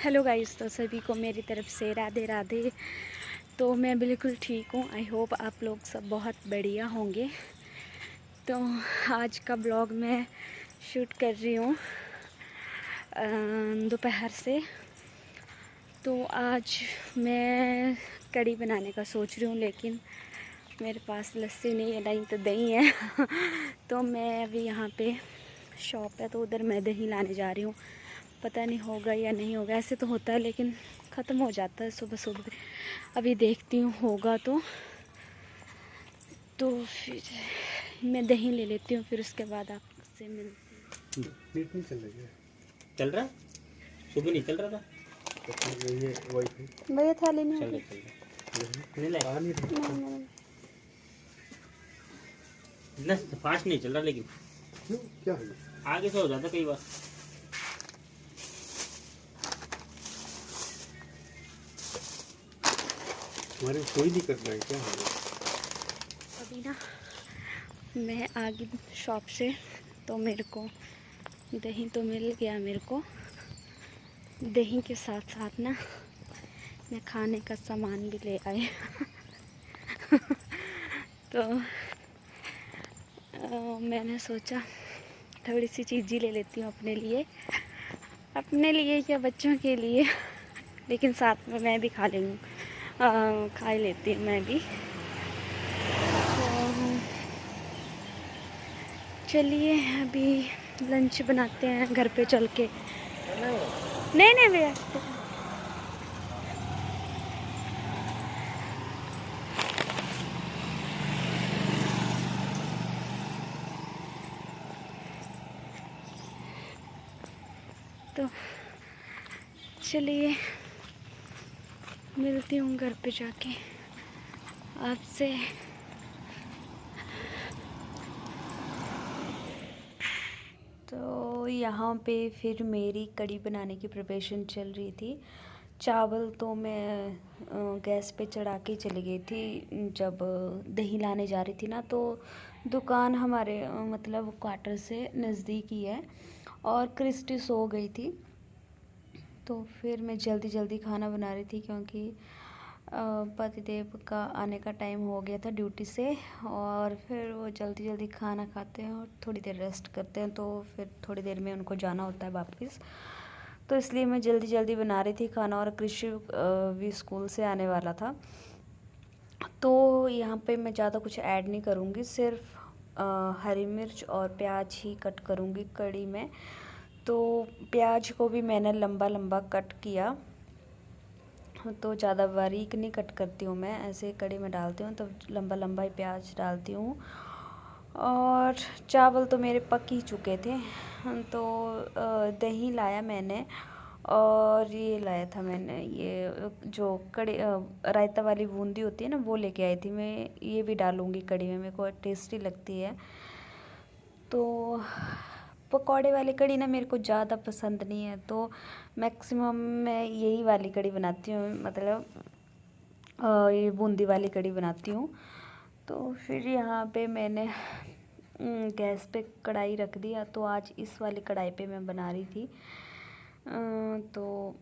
Hello guys, तो सभी को मेरी तरफ से राधे राधे। तो मैं बिल्कुल ठीक हूँ। आई होप आप लोग सब बहुत बढ़िया होंगे। तो आज का ब्लॉग मैं शूट कर रही हूँ दोपहर से। तो आज मैं कढ़ी बनाने का सोच रही हूँ, लेकिन मेरे पास लस्सी नहीं है, नहीं तो दही है। तो मैं अभी यहाँ पे शॉप है, तो उधर मैं दही लाने जा रही हूँ। पता नहीं होगा या नहीं होगा, ऐसे तो होता है लेकिन ख़त्म हो जाता है सुबह सुबह। अभी देखती हूँ होगा तो फिर मैं दही ले लेती हूँ, फिर उसके बाद आपसे मिलती हूँ। नेट नहीं चल रही है। चल रहा सुबह नहीं चल रहा था। तो ये वाईफाई भैया थाली नहीं चल होगी? रहा नहीं लाया आ नहीं रहा। नहीं। ना फास्ट नहीं चल रहा, लेकिन क्यों, क्या है? आगे से हो जाता कई बार। हमारे कोई नहीं करना है, क्या है? अभी ना मैं आ गई शॉप से, तो मेरे को दही तो मिल गया। मेरे को दही के साथ साथ ना मैं खाने का सामान भी ले आए। तो मैंने सोचा थोड़ी सी चीज़ ही ले लेती हूँ अपने लिए या बच्चों के लिए। लेकिन साथ में मैं भी खा लूँगी, खा ही लेती हूँ मैं भी। तो चलिए अभी लंच बनाते हैं घर पे चल के। नहीं भैया। तो चलिए मिलती हूँ घर पे जाके आपसे। तो यहाँ पे फिर मेरी कढ़ी बनाने की प्रिपरेशन चल रही थी। चावल तो मैं गैस पे चढ़ा के चली गई थी जब दही लाने जा रही थी ना। तो दुकान हमारे मतलब क्वार्टर से नज़दीक ही है, और क्रिस्टी सो गई थी। तो फिर मैं जल्दी जल्दी खाना बना रही थी, क्योंकि पतिदेव का आने का टाइम हो गया था ड्यूटी से, और फिर वो जल्दी जल्दी खाना खाते हैं और थोड़ी देर रेस्ट करते हैं। तो फिर थोड़ी देर में उनको जाना होता है वापस। तो इसलिए मैं जल्दी जल्दी बना रही थी खाना, और कृषि भी स्कूल से आने वाला था। तो यहाँ पे मैं ज़्यादा कुछ ऐड नहीं करूँगी, सिर्फ हरी मिर्च और प्याज ही कट करूँगी कढ़ी में। तो प्याज को भी मैंने लंबा लंबा कट किया, तो ज़्यादा बारीक नहीं कट करती हूँ मैं। ऐसे कढ़ी में डालती हूँ तो लंबा लंबा ही प्याज डालती हूँ। और चावल तो मेरे पक ही चुके थे। तो दही लाया मैंने, और ये लाया था मैंने, ये जो कढ़ी रायता वाली बूंदी होती है ना, वो लेके आई थी मैं। ये भी डालूँगी कढ़ी में, मेरे को टेस्टी लगती है। तो पकौड़े वाली कढ़ी ना मेरे को ज़्यादा पसंद नहीं है, तो मैक्सिमम मैं यही वाली कढ़ी बनाती हूँ, मतलब ये बूंदी वाली कढ़ी बनाती हूँ। तो फिर यहाँ पे मैंने गैस पे कढ़ाई रख दिया। तो आज इस वाली कढ़ाई पे मैं बना रही थी। तो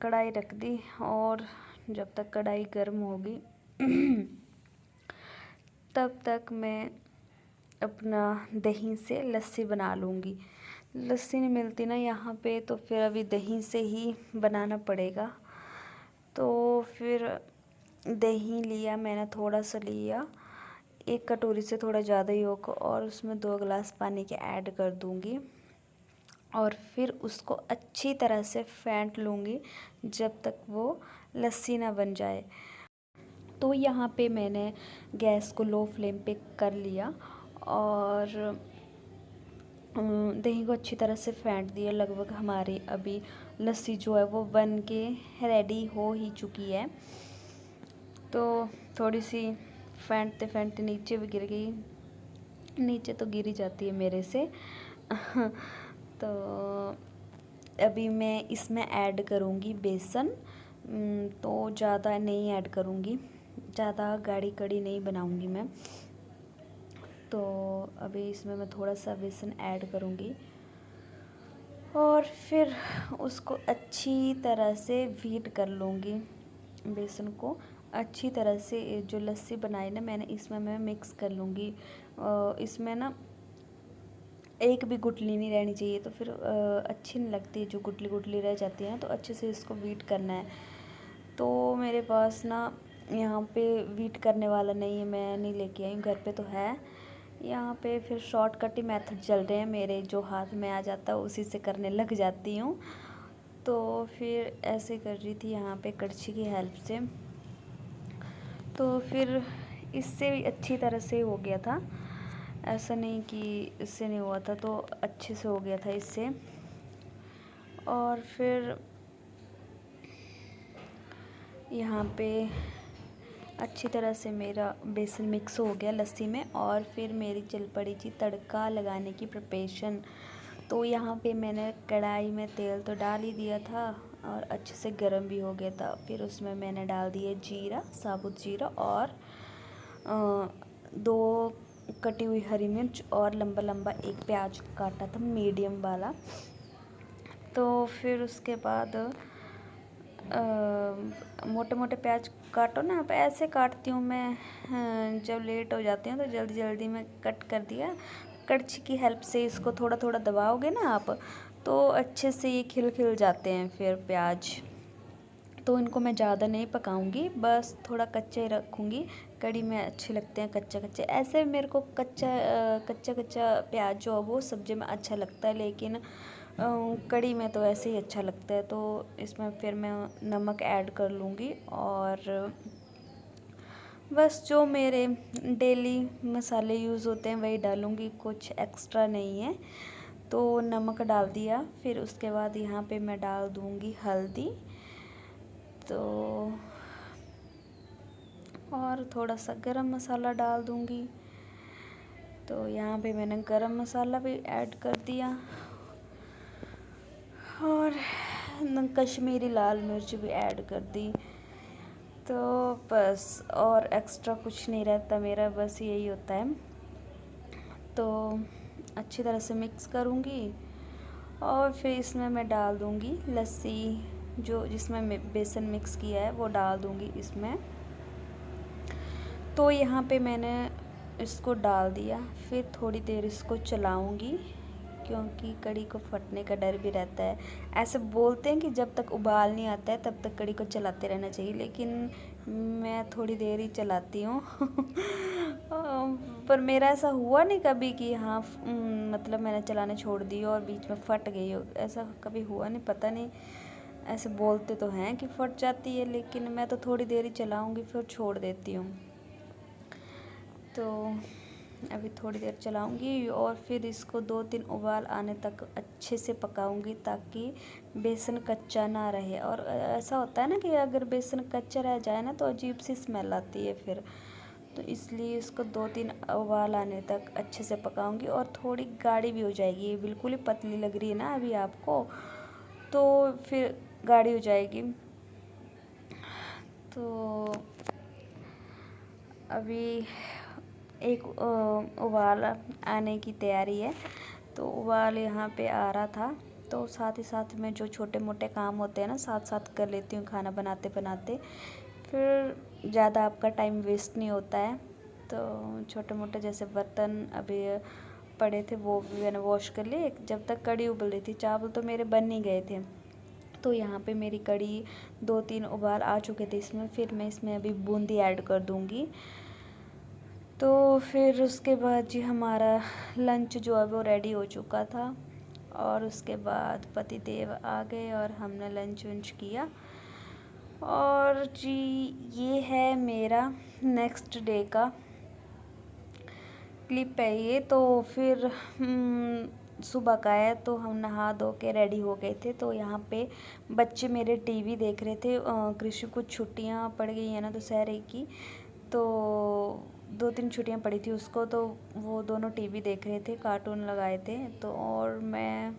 कढ़ाई रख दी, और जब तक कढ़ाई गर्म होगी तब तक मैं अपना दही से लस्सी बना लूँगी। लस्सी नहीं मिलती ना यहाँ पे, तो फिर अभी दही से ही बनाना पड़ेगा। तो फिर दही लिया मैंने, थोड़ा सा लिया, एक कटोरी से थोड़ा ज़्यादा ही होगा, और उसमें 2 गिलास पानी के ऐड कर दूँगी। और फिर उसको अच्छी तरह से फेंट लूँगी जब तक वो लस्सी ना बन जाए। तो यहाँ पे मैंने गैस को लो फ्लेम पे कर लिया, और दही को अच्छी तरह से फेंट दिया। लगभग हमारी अभी लस्सी जो है वो बन के रेडी हो ही चुकी है। तो थोड़ी सी फेंटते फेंटते नीचे भी गिर गई, नीचे तो गिर ही जाती है मेरे से। तो अभी मैं इसमें ऐड करूँगी बेसन। तो ज़्यादा नहीं ऐड करूँगी, ज़्यादा गाढ़ी कढ़ी नहीं बनाऊँगी मैं। तो अभी इसमें मैं थोड़ा सा बेसन ऐड करूँगी। और फिर उसको अच्छी तरह से बीट कर लूँगी। बेसन को अच्छी तरह से जो लस्सी बनाई ना मैंने, इसमें मैं मिक्स कर लूँगी। इसमें ना एक भी गुठली नहीं रहनी चाहिए, तो फिर अच्छी नहीं लगती। जो गुठली गुठली रह जाती है ना, तो अच्छे से इसको बीट करना है। तो मेरे पास ना यहाँ पे बीट करने वाला नहीं है, मैं नहीं लेके आई हूँ, घर पे तो है। यहाँ पे फिर शॉर्टकट ही मेथड चल रहे हैं मेरे, जो हाथ में आ जाता है उसी से करने लग जाती हूँ। तो फिर ऐसे कर रही थी यहाँ पे कड़छी की हेल्प से। तो फिर इससे भी अच्छी तरह से हो गया था, ऐसा नहीं कि इससे नहीं हुआ था, तो अच्छे से हो गया था इससे। और फिर यहाँ पे अच्छी तरह से मेरा बेसन मिक्स हो गया लस्सी में। और फिर मेरी चल पड़ी थी तड़का लगाने की प्रिपरेशन। तो यहाँ पे मैंने कढ़ाई में तेल तो डाल ही दिया था और अच्छे से गर्म भी हो गया था। फिर उसमें मैंने डाल दिया जीरा, साबुत जीरा, और 2 कटी हुई हरी मिर्च, और लंबा लंबा एक प्याज काटा था मीडियम वाला। तो फिर उसके बाद मोटे मोटे प्याज काटो ना, आप ऐसे काटती हूँ मैं। जब लेट हो जाती हूँ तो जल्दी जल्दी में कट कर दिया। कड़छी की हेल्प से इसको थोड़ा थोड़ा दबाओगे ना आप, तो अच्छे से ये खिल खिल जाते हैं फिर प्याज। तो इनको मैं ज़्यादा नहीं पकाऊंगी, बस थोड़ा कच्चा ही रखूँगी। कढ़ी में अच्छे लगते हैं कच्चा कच्चा। ऐसे मेरे को कच्चा कच्चा प्याज जो है वो सब्ज़ी में अच्छा लगता है, लेकिन कढ़ी में तो ऐसे ही अच्छा लगता है। तो इसमें फिर मैं नमक ऐड कर लूँगी, और बस जो मेरे डेली मसाले यूज़ होते हैं वही डालूँगी, कुछ एक्स्ट्रा नहीं है। तो नमक डाल दिया। फिर उसके बाद यहाँ पे मैं डाल दूँगी हल्दी, तो और थोड़ा सा गरम मसाला डाल दूँगी। तो यहाँ पे मैंने गरम मसाला भी ऐड कर दिया, और कश्मीरी लाल मिर्च भी ऐड कर दी। तो बस और एक्स्ट्रा कुछ नहीं रहता मेरा, बस यही होता है। तो अच्छी तरह से मिक्स करूँगी, और फिर इसमें मैं डाल दूँगी लस्सी, जो जिसमें बेसन मिक्स किया है वो डाल दूँगी इसमें। तो यहाँ पे मैंने इसको डाल दिया। फिर थोड़ी देर इसको चलाऊँगी, क्योंकि कढ़ी को फटने का डर भी रहता है। ऐसे बोलते हैं कि जब तक उबाल नहीं आता है तब तक कढ़ी को चलाते रहना चाहिए, लेकिन मैं थोड़ी देर ही चलाती हूँ। पर मेरा ऐसा हुआ नहीं कभी कि हाँ मतलब मैंने चलाने छोड़ दी और बीच में फट गई हो, ऐसा कभी हुआ नहीं। पता नहीं, ऐसे बोलते तो हैं कि फट जाती है, लेकिन मैं तो थोड़ी देर ही चलाऊँगी फिर छोड़ देती हूँ। तो अभी थोड़ी देर चलाऊंगी, और फिर इसको 2-3 उबाल आने तक अच्छे से पकाऊंगी, ताकि बेसन कच्चा ना रहे। और ऐसा होता है ना कि अगर बेसन कच्चा रह जाए ना तो अजीब सी स्मेल आती है फिर। तो इसलिए इसको 2-3 उबाल आने तक अच्छे से पकाऊंगी। और थोड़ी गाढ़ी भी हो जाएगी, ये बिल्कुल ही पतली लग रही है ना अभी आपको, तो फिर गाढ़ी हो जाएगी। तो अभी एक उबाल आने की तैयारी है। तो उबाल यहाँ पे आ रहा था, तो साथ ही साथ में जो छोटे मोटे काम होते हैं ना साथ साथ कर लेती हूँ खाना बनाते बनाते। फिर ज़्यादा आपका टाइम वेस्ट नहीं होता है। तो छोटे मोटे जैसे बर्तन अभी पड़े थे वो भी मैंने वॉश कर लिए, जब तक कढ़ी उबल रही थी। चावल तो मेरे बन ही गए थे। तो यहाँ पे मेरी कढ़ी 2-3 उबाल आ चुके थे इसमें। फिर मैं इसमें अभी बूंदी ऐड कर दूँगी। तो फिर उसके बाद जी हमारा लंच जो है वो रेडी हो चुका था, और उसके बाद पतिदेव आ गए और हमने लंच वंच किया। और जी ये है मेरा नेक्स्ट डे का क्लिप है ये। तो फिर सुबह का है, तो हम नहा धो के रेडी हो गए थे। तो यहाँ पे बच्चे मेरे टीवी देख रहे थे। कृषि को छुट्टियाँ पड़ गई हैं ना दशहरे की, तो 2-3 छुट्टियाँ पड़ी थी उसको, तो वो दोनों टीवी देख रहे थे, कार्टून लगाए थे। तो और मैं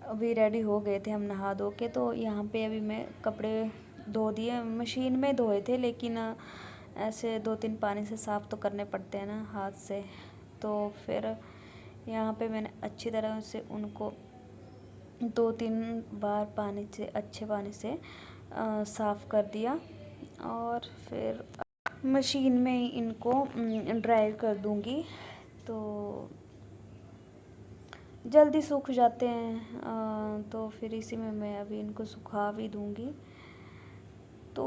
अभी रेडी हो गए थे हम नहा धो के। तो यहाँ पे अभी मैं कपड़े धो दिए, मशीन में धोए थे, लेकिन ऐसे 2-3 पानी से साफ़ तो करने पड़ते हैं ना हाथ से। तो फिर यहाँ पे मैंने अच्छी तरह से उनको 2-3 बार पानी से, अच्छे पानी से साफ़ कर दिया और फिर मशीन में इनको ड्राई कर दूंगी तो जल्दी सूख जाते हैं। तो फिर इसी में मैं अभी इनको सुखा भी दूंगी। तो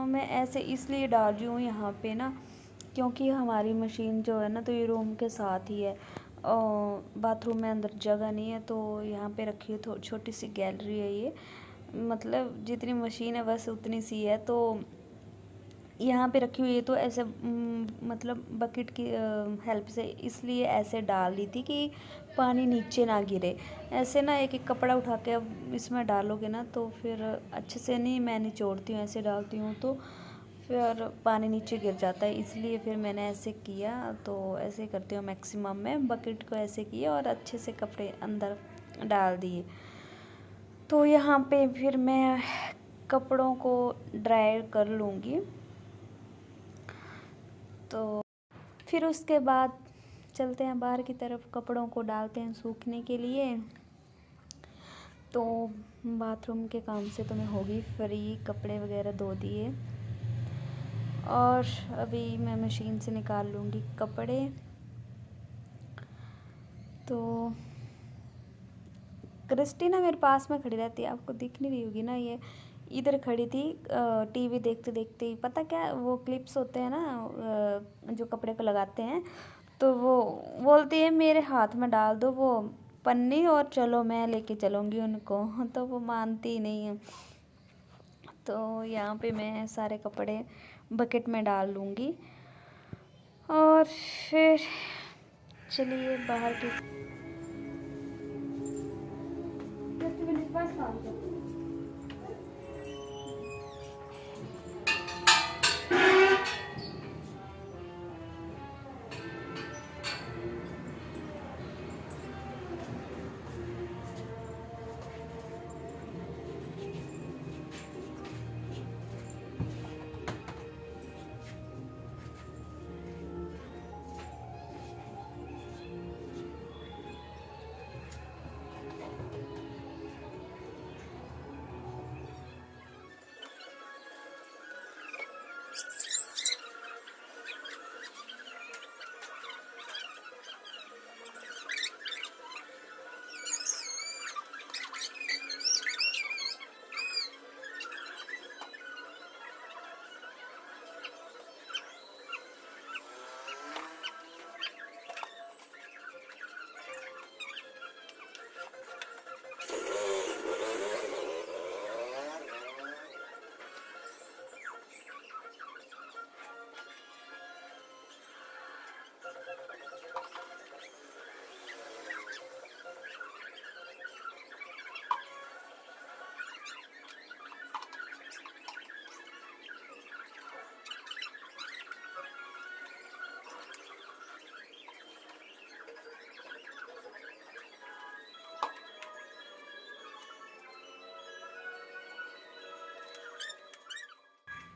मैं ऐसे इसलिए डाल रही हूँ यहाँ पे ना, क्योंकि हमारी मशीन जो है ना तो ये रूम के साथ ही है। बाथरूम में अंदर जगह नहीं है तो यहाँ पे रखी है, छोटी सी गैलरी है ये, मतलब जितनी मशीन है बस उतनी सी है तो यहाँ पे रखी हुई है। तो ऐसे मतलब बकेट की हेल्प से इसलिए ऐसे डाल दी थी कि पानी नीचे ना गिरे। ऐसे ना एक एक कपड़ा उठा के अब इसमें डालोगे ना तो फिर अच्छे से नहीं, मैं निचोड़ती हूँ, ऐसे डालती हूँ तो फिर पानी नीचे गिर जाता है। इसलिए फिर मैंने ऐसे किया, तो ऐसे करती हूँ मैक्सिमम में, बकेट को ऐसे किया और अच्छे से कपड़े अंदर डाल दिए। तो यहाँ पे फिर मैं कपड़ों को ड्राई कर लूँगी। तो फिर उसके बाद चलते हैं बाहर की तरफ, कपड़ों को डालते हैं सूखने के लिए। तो बाथरूम के काम से तो मैं होगी फ्री, कपड़े वगैरह धो दिए और अभी मैं मशीन से निकाल लूँगी कपड़े। तो क्रिस्टीना मेरे पास में खड़ी रहती है, आपको दिख नहीं रही होगी ना, ये इधर खड़ी थी टीवी देखते देखते ही। पता क्या, वो क्लिप्स होते हैं ना जो कपड़े को लगाते हैं, तो वो बोलती है मेरे हाथ में डाल दो वो पन्नी और चलो मैं लेके चलूँगी उनको, तो वो मानती ही नहीं है। तो यहाँ पे मैं सारे कपड़े बकेट में डाल लूँगी और फिर चलिए बाहर की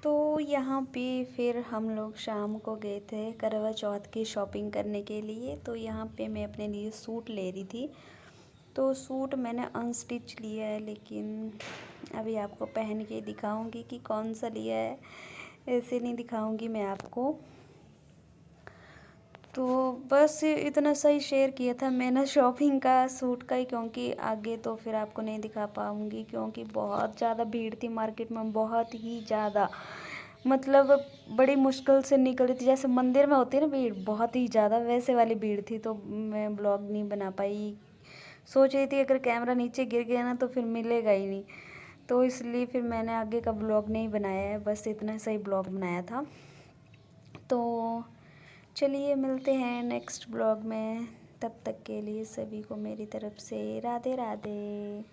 तो यहाँ पे फिर हम लोग शाम को गए थे करवा चौथ की शॉपिंग करने के लिए। तो यहाँ पे मैं अपने लिए सूट ले रही थी। तो सूट मैंने अनस्टिच लिया है, लेकिन अभी आपको पहन के दिखाऊंगी कि कौन सा लिया है, ऐसे नहीं दिखाऊंगी मैं आपको। तो बस इतना सही शेयर किया था मैंने शॉपिंग का, सूट का ही, क्योंकि आगे तो फिर आपको नहीं दिखा पाऊँगी क्योंकि बहुत ज़्यादा भीड़ थी मार्केट में, बहुत ही ज़्यादा, मतलब बड़ी मुश्किल से निकली थी। जैसे मंदिर में होती है ना भीड़, बहुत ही ज़्यादा वैसे वाली भीड़ थी। तो मैं ब्लॉग नहीं बना पाई, सोच रही थी अगर कैमरा नीचे गिर गया ना तो फिर मिलेगा ही नहीं, तो इसलिए फिर मैंने आगे का ब्लॉग नहीं बनाया है, बस इतना सही ब्लॉग बनाया था। तो चलिए मिलते हैं नेक्स्ट ब्लॉग में, तब तक के लिए सभी को मेरी तरफ से राधे राधे।